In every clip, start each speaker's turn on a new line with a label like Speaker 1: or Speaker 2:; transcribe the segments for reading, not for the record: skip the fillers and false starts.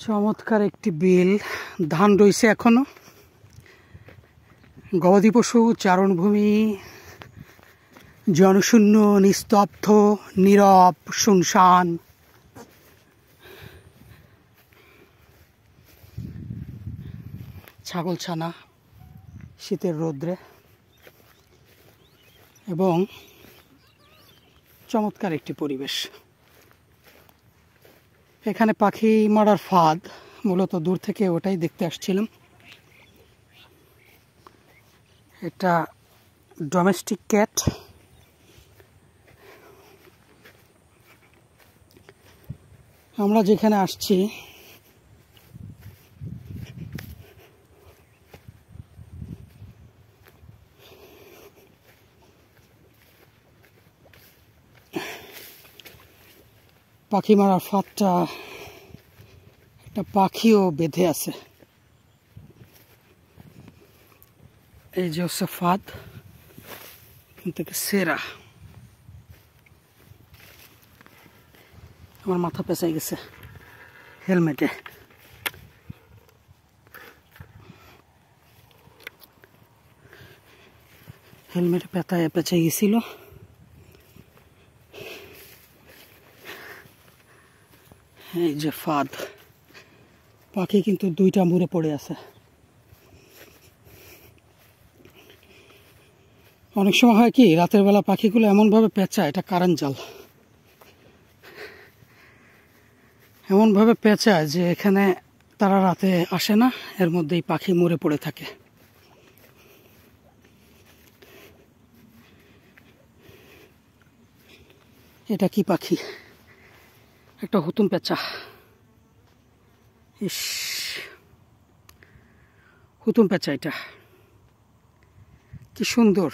Speaker 1: চমৎকার একটি বিল, ধান রয়েছে এখনো। গবাদি পশু চারণভূমি, জনশূন্য, নিস্তব্ধ, নীরব, শুনশান। ছাগলছানা শীতের রৌদ্রে এবং চমৎকার একটি পরিবেশ। এখানে পাখি মারার ফাঁদ, মূলত দূর থেকে ওটাই দেখতে আসছিলাম। এটা ডোমেস্টিক ক্যাট। আমরা যেখানে আসছি পাখি মারার ফাঁদটা একটা পাখিও বেঁধে আছে। এই যে হচ্ছে ফাঁদ, এখান থেকে সেরা। আমার মাথা পেঁচাই গেছে হেলমেটে। হেলমেটে পেঁচাই গেছিল। এই যে ফাঁদ, পাখি কিন্তু দুইটা মুড়ে পড়ে আছে। অনেক সময় হয় কি, রাতের বেলা পাখিগুলো এমনভাবে পেঁচায়, এটা কারেন্ট জাল, এমনভাবে পেঁচায় যে এখানে তারা রাতে আসে না, এর মধ্যেই পাখি মরে পড়ে থাকে। এটা কি পাখি? একটা হুতুম পেঁচা। ইস, হুতুম পেঁচা, এটা কি সুন্দর।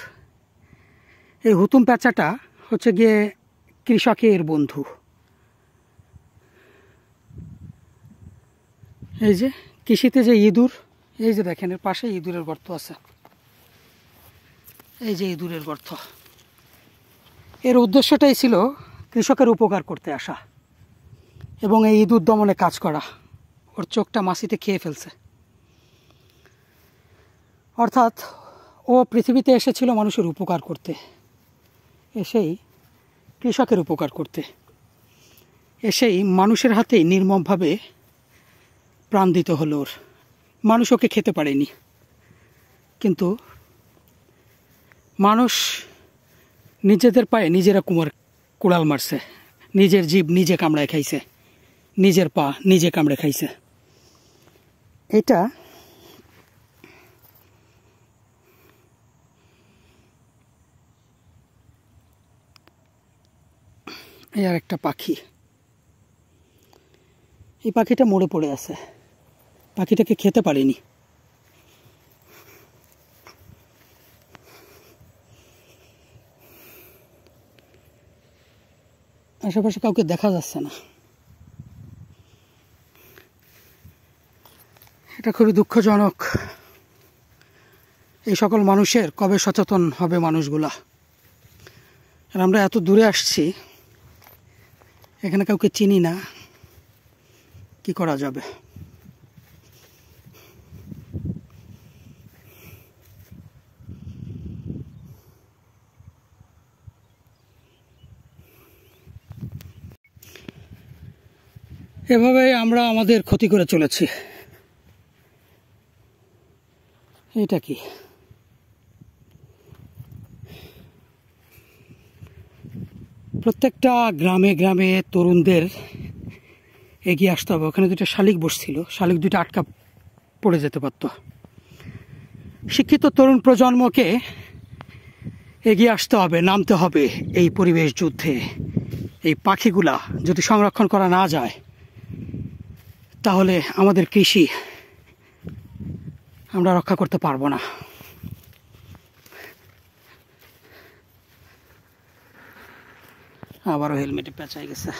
Speaker 1: এই হুতুম পেঁচাটা হচ্ছে গিয়ে কৃষকের বন্ধু। এই যে কৃষিতে যে ইঁদুর, এই যে দেখেন এর পাশে ইঁদুরের গর্ত আছে। এই যে ইঁদুরের গর্ত, এর উদ্দেশ্যটাই ছিল কৃষকের উপকার করতে আসা এবং এই ইঁদুর দমনে কাজ করা। ওর চোখটা মাছিতে খেয়ে ফেলছে। অর্থাৎ ও পৃথিবীতে এসেছিল মানুষের উপকার করতে, এসেই কৃষকের উপকার করতে, এসেই মানুষের হাতেই নির্মমভাবে প্রাণ দিতে হলো ওর। মানুষ ওকে খেতে পারেনি, কিন্তু মানুষ নিজেদের পায়ে নিজেরা কুড়াল মারছে, নিজের জীব নিজে কামড়ায় খাইছে, নিজের পা নিজে কামড়ে খাইছে। এটা আর একটা পাখি, এই পাখিটা মরে পড়ে আছে, পাখিটাকে খেতে পারেনি। আশেপাশে কাউকে দেখা যাচ্ছে না। এটা খুবই দুঃখজনক। এই সকল মানুষের কবে সচেতন হবে মানুষগুলা? আর আমরা এত দূরে আসছি, এখানে কাউকে চিনি না, কি করা যাবে? এভাবে আমরা আমাদের ক্ষতি করে চলেছি। এটা কি? প্রত্যেকটা গ্রামে গ্রামে তরুণদের এগিয়ে আসতে হবে। ওখানে দুটো শালিক বসছিল, শালিক দুটো আটকা পড়ে যেতে পারত। শিক্ষিত তরুণ প্রজন্মকে এগিয়ে আসতে হবে, নামতে হবে এই পরিবেশ যুদ্ধে। এই পাখিগুলা যদি সংরক্ষণ করা না যায়, তাহলে আমাদের কৃষি আমরা রক্ষা করতে পারবো না। আবারও হেলমেটে পেঁচাই গেছে।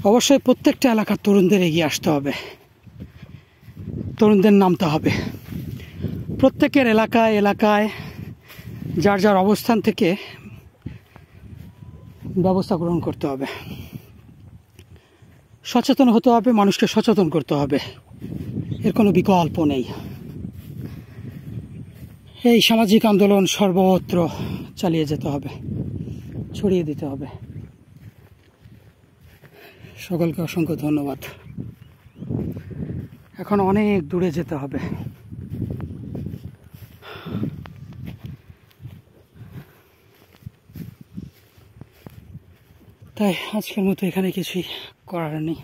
Speaker 1: অবশ্যই প্রত্যেকটা এলাকার তরুণদের এগিয়ে আসতে হবে, তরুণদের নামতে হবে। প্রত্যেকের এলাকায় এলাকায় যার যার অবস্থান থেকে ব্যবস্থা গ্রহণ করতে হবে, সচেতন হতে হবে, মানুষকে সচেতন করতে হবে, এর কোনো বিকল্প নেই। এই সামাজিক আন্দোলন সর্বত্র চালিয়ে যেতে হবে, ছড়িয়ে দিতে হবে। সকলকে অসংখ্য ধন্যবাদ। এখন অনেক দূরে যেতে হবে। তাই আজকের মতো এখানে কিছুই করার নেই।